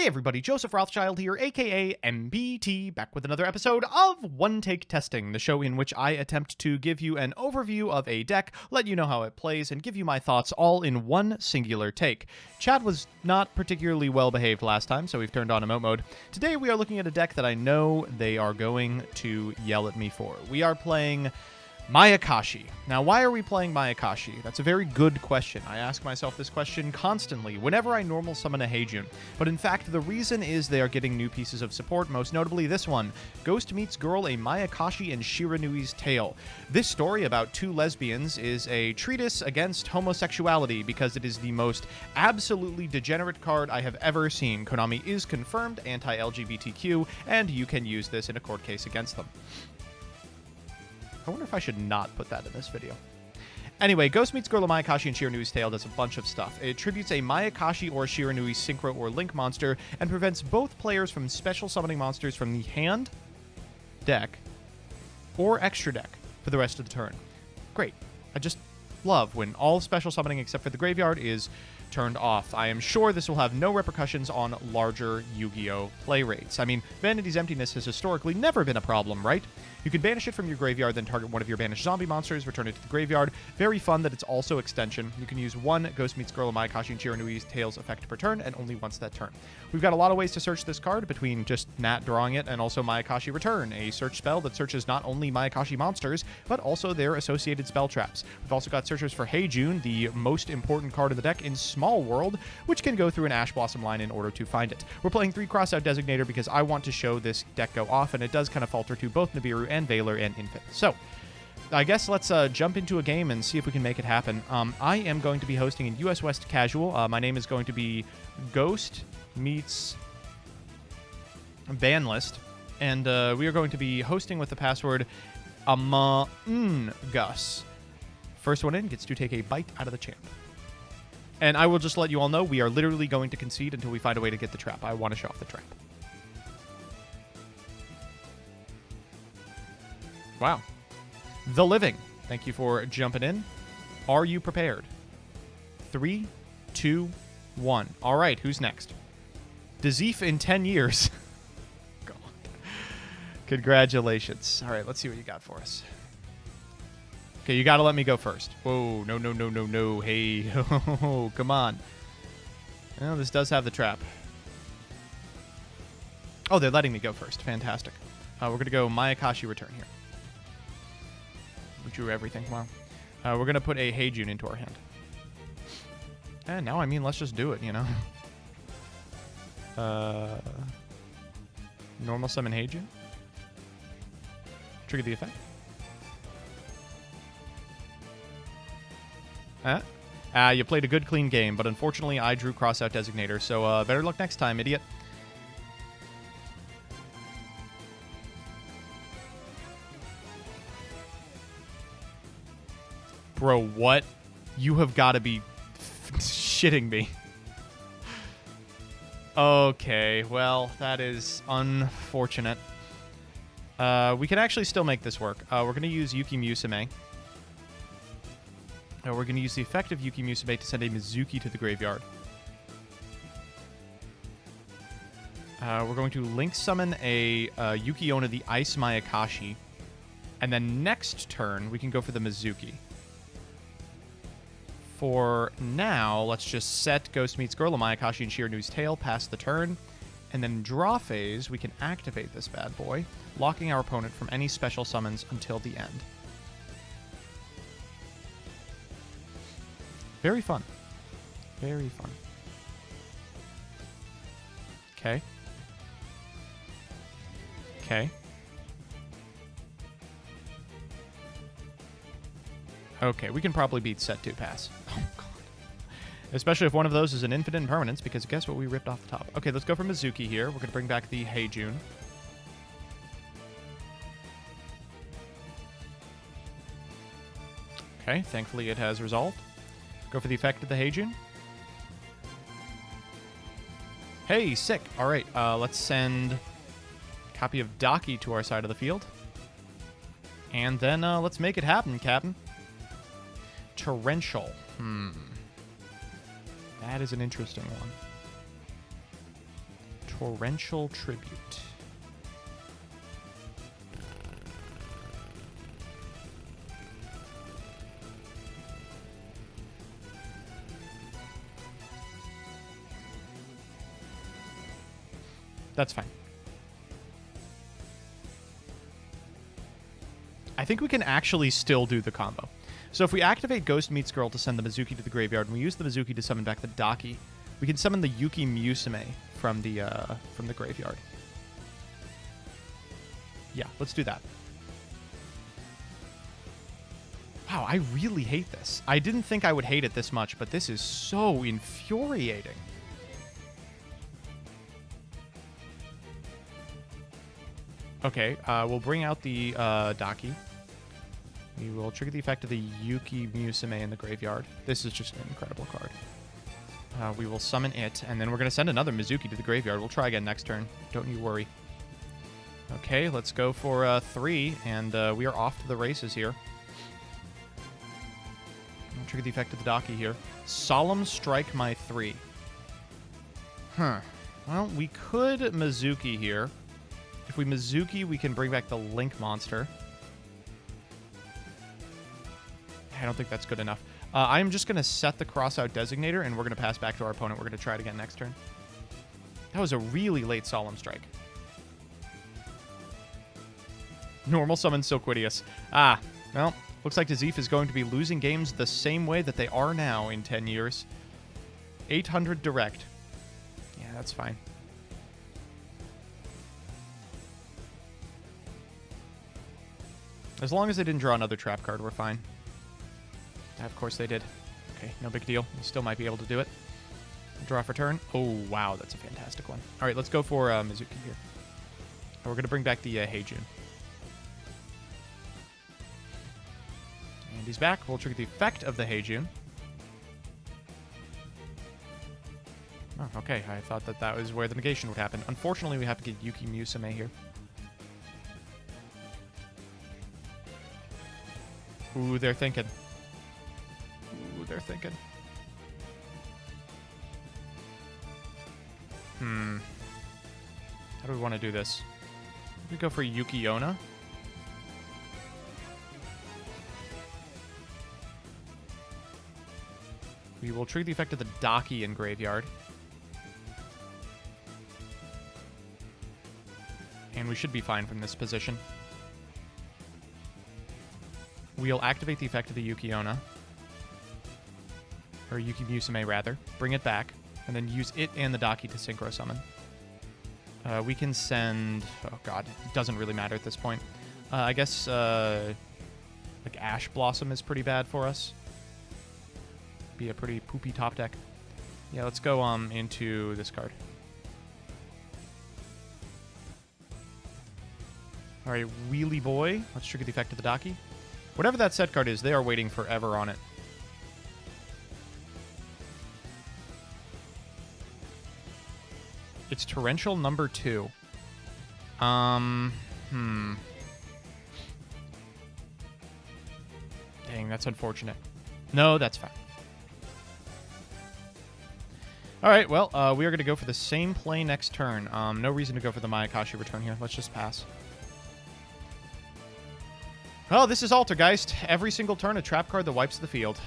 Hey everybody, Joseph Rothschild here, aka MBT, back with another episode of One Take Testing, the show in which I attempt to give you an overview of a deck, let you know how it plays, and give you my thoughts all in one singular take. Chad was not particularly well behaved last time, so we've turned on emote mode. Today we are looking at a deck that I know they are going to yell at me for. We are playing Mayakashi. Now, why are we playing Mayakashi? That's a very good question. I ask myself this question constantly whenever I normal summon a Heijun. But in fact, the reason is they are getting new pieces of support, most notably this one, Ghost Meets Girl, a Mayakashi and Shiranui's Tale. This story about two lesbians is a treatise against homosexuality because it is the most absolutely degenerate card I have ever seen. Konami is confirmed anti-LGBTQ, and you can use this in a court case against them. I wonder if I should not put that in this video. Anyway, Ghost Meets Girl, a Mayakashi and Shiranui's Tale does a bunch of stuff. It tributes a Mayakashi or Shiranui Synchro or Link monster and prevents both players from special summoning monsters from the hand, deck, or extra deck for the rest of the turn. Great. I just love when all special summoning except for the graveyard is turned off. I am sure this will have no repercussions on larger Yu-Gi-Oh! Play rates. I mean, Vanity's Emptiness has historically never been a problem, right? You can banish it from your graveyard, then target one of your banished zombie monsters, return it to the graveyard. Very fun that it's also extension. You can use one Ghost Meets Girl, Mayakashi, and Shiranui's Tales effect per turn, and only once that turn. We've got a lot of ways to search this card, between just Nat drawing it and also Mayakashi Return, a search spell that searches not only Mayakashi monsters, but also their associated spell traps. We've also got searchers for Heijun, the most important card in the deck in Small World, which can go through an Ash Blossom line in order to find it. We're playing 3 Crossout Designator because I want to show this deck go off, and it does kind of falter to both Nibiru and Valor and Infant. So, I guess let's jump into a game and see if we can make it happen. I am going to be hosting in US West Casual. My name is going to be Ghost Meets Banlist, and we are going to be hosting with the password Gus. First one in gets to take a bite out of the champ. And I will just let you all know, we are literally going to concede until we find a way to get the trap. I want to show off the trap. Wow. The Living. Thank you for jumping in. Are you prepared? 3, 2, 1. All right, who's next? Dazif in 10 years. God. Congratulations. All right, let's see what you got for us. Okay, you got to let me go first. Whoa, no, no, no, no, no. Hey, come on. Well, this does have the trap. Oh, they're letting me go first. Fantastic. We're going to go Mayakashi Return here. We drew everything. Wow. We're going to put a Heijun into our hand. And now, I mean, let's just do it, you know. Normal summon Heijun. Trigger the effect. You played a good, clean game, but unfortunately I drew Crossout Designator, so better luck next time, idiot. Bro, what? You have got to be shitting me. Okay, well, that is unfortunate. We can actually still make this work. We're going to use Yuki Musume. We're going to use the effect of Yuki Musume to send a Mizuki to the graveyard. We're going to link summon a Yugioh the Ice Mayakashi. And then next turn, we can go for the Mizuki. For now, let's just set Ghost Meets Girl, a Mayakashi and Shiranui's Tale past the turn. And then draw phase, we can activate this bad boy, locking our opponent from any special summons until the end. Very fun. Very fun. Okay. Okay. Okay, we can probably beat set 2 pass. Oh, God. Especially if one of those is an infinite impermanence, because guess what we ripped off the top? Okay, let's go for Mizuki here. We're going to bring back the Heijun. Okay, thankfully it has resolved. Go for the effect of the Heijun. Hey, sick. All right, let's send a copy of Daki to our side of the field. And then let's make it happen, Captain. Torrential. That is an interesting one. Torrential Tribute. That's fine. I think we can actually still do the combo. So if we activate Ghost Meets Girl to send the Mizuki to the graveyard, and we use the Mizuki to summon back the Daki, we can summon the Yuki Musume from the graveyard. Yeah, let's do that. Wow, I really hate this. I didn't think I would hate it this much, but this is so infuriating. Okay, we'll bring out the Daki. We will trigger the effect of the Yuki Musume in the graveyard. This is just an incredible card. We will summon it, and then we're going to send another Mizuki to the graveyard. We'll try again next turn. Don't you worry. Okay, let's go for 3, and we are off to the races here. I'll trigger the effect of the Daki here. Solemn Strike my 3. Huh. Well, we could Mizuki here. If we Mizuki, we can bring back the Link monster. I don't think that's good enough. I'm just going to set the Crossout Designator, and we're going to pass back to our opponent. We're going to try it again next turn. That was a really late Solemn Strike. Normal summon Silquidius. Ah, well, looks like Tazif is going to be losing games the same way that they are now in 10 years. 800 direct. Yeah, that's fine. As long as they didn't draw another trap card, we're fine. Of course they did. Okay, no big deal. We still might be able to do it. Draw for turn. Oh, wow, that's a fantastic one. All right, let's go for Mizuki here. And we're going to bring back the Heijun. And he's back. We'll trigger the effect of the Heijun. Oh, okay. I thought that that was where the negation would happen. Unfortunately, we have to get Yuki Musume here. Ooh, they're thinking. Ooh, they're thinking. How do we want to do this? We go for Yugioh. We will trigger the effect of the Daki in graveyard. And we should be fine from this position. We'll activate the effect of the Yugioh. Or Yuki Musume, rather. Bring it back. And then use it and the Daki to Synchro Summon. We can send... Oh, God. It doesn't really matter at this point. I guess, like, Ash Blossom is pretty bad for us. Be a pretty poopy top deck. Yeah, let's go into this card. All right, Wheelie Boy. Let's trigger the effect of the Daki. Whatever that set card is, they are waiting forever on it. It's Torrential number 2. Dang, that's unfortunate. No, that's fine. All right, well, we are going to go for the same play next turn. No reason to go for the Mayakashi return here. Let's just pass. Oh, this is Altergeist. Every single turn, a trap card that wipes the field.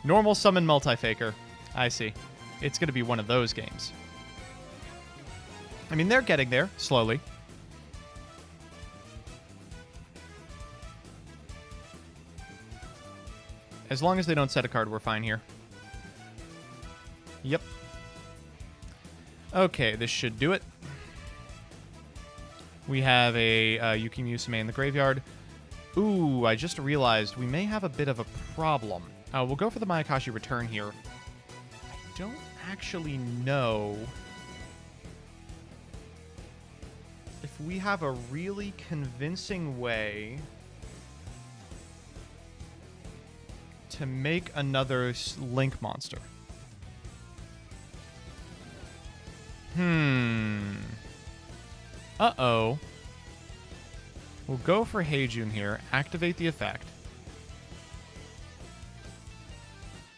Normal summon Multi-Faker. I see. It's going to be one of those games. I mean, they're getting there, slowly. As long as they don't set a card, we're fine here. Yep. Okay, this should do it. We have a Yuki Musume in the graveyard. Ooh, I just realized we may have a bit of a problem. We'll go for the Mayakashi return here. I don't actually know if we have a really convincing way to make another Link monster. Uh-oh. We'll go for Heijun here. Activate the effect.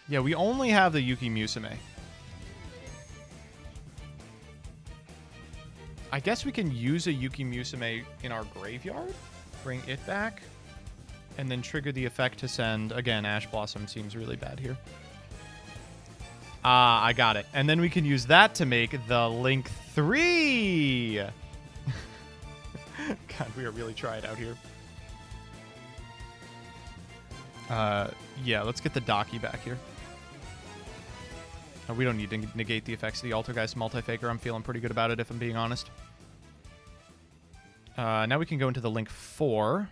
Yeah, we only have the Yuki Musume. I guess we can use a Yuki Musume in our graveyard, bring it back, and then trigger the effect to send. Again, Ash Blossom seems really bad here. Ah, I got it. And then we can use that to make the Link 3. God, we are really trying out here. Yeah, let's get the Daki back here. We don't need to negate the effects of the Altergeist Multi-Faker. I'm feeling pretty good about it, if I'm being honest. Now we can go into the Link 4.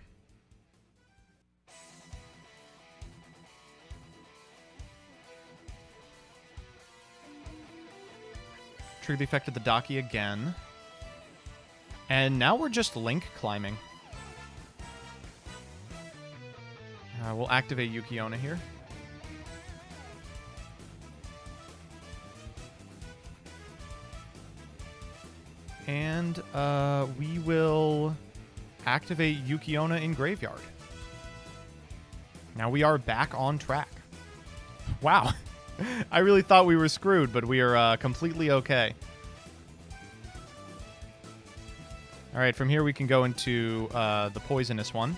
Trigger the effect of the Daki again. And now we're just Link climbing. We'll activate Yugioh here. And we will activate Yugioh in Graveyard. Now we are back on track. Wow. I really thought we were screwed, but we are completely okay. All right, from here we can go into the poisonous one.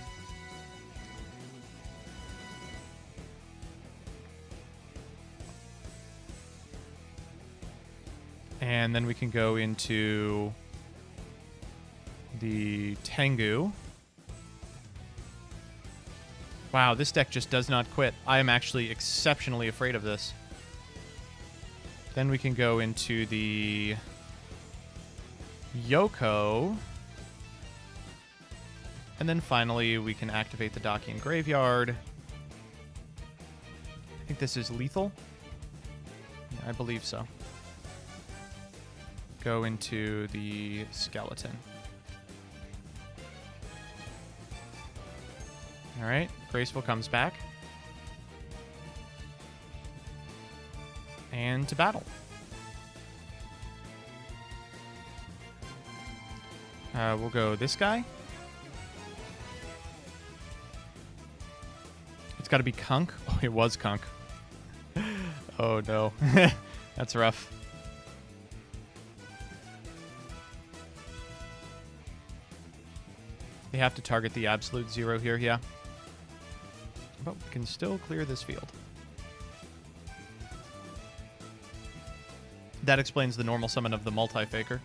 And then we can go into the Tengu. Wow, this deck just does not quit. I am actually exceptionally afraid of this. Then we can go into the Yoko. And then finally, we can activate the Daki in Graveyard. I think this is lethal. Yeah, I believe so. Go into the Skeleton. All right, Graceful comes back. And to battle. We'll go this guy. It's got to be Kunk. Oh, it was Kunk. Oh, no. That's rough. They have to target the absolute zero here, yeah. But we can still clear this field. That explains the normal summon of the Multi-Faker.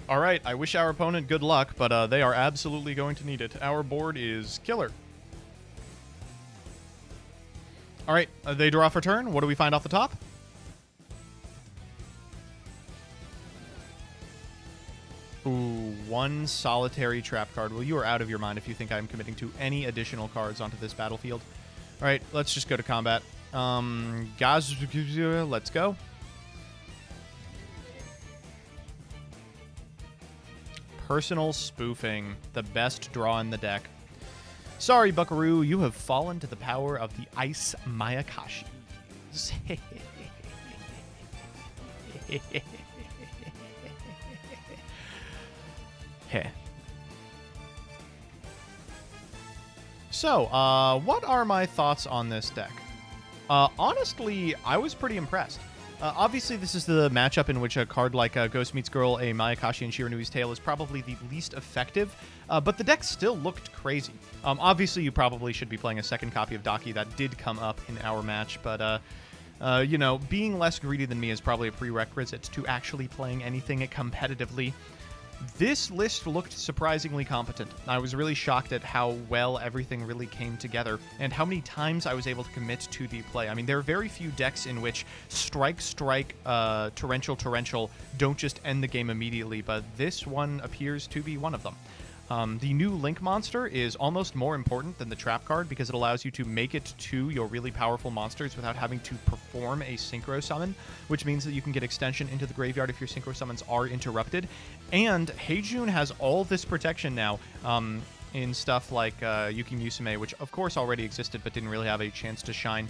All right, I wish our opponent good luck, but they are absolutely going to need it. Our board is killer. All right, they draw for turn. What do we find off the top? Ooh, one solitary trap card. Well, you are out of your mind if you think I'm committing to any additional cards onto this battlefield. All right, let's just go to combat. Let's go. Personal Spoofing, the best draw in the deck. Sorry, Buckaroo, you have fallen to the power of the Ice Mayakashi. So, what are my thoughts on this deck? Honestly, I was pretty impressed. Obviously, this is the matchup in which a card like Ghost Meets Girl, a Mayakashi, and Shiranui's Tale is probably the least effective, but the deck still looked crazy. Obviously, you probably should be playing a second copy of Daki. That did come up in our match, but, you know, being less greedy than me is probably a prerequisite to actually playing anything competitively. This list looked surprisingly competent. I was really shocked at how well everything really came together and how many times I was able to commit to the play. I mean, there are very few decks in which strike, torrential don't just end the game immediately, but this one appears to be one of them. The new Link monster is almost more important than the trap card because it allows you to make it to your really powerful monsters without having to perform a synchro summon, which means that you can get extension into the graveyard if your synchro summons are interrupted. And Heijun has all this protection now in stuff like Yuki Musume, which of course already existed but didn't really have a chance to shine,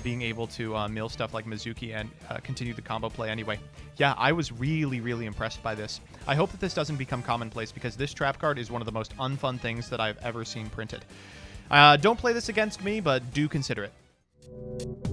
being able to mill stuff like Mizuki and continue the combo play anyway. Yeah, I was really impressed by this. I hope that this doesn't become commonplace because this trap card is one of the most unfun things that I've ever seen printed. Don't play this against me, but do consider it.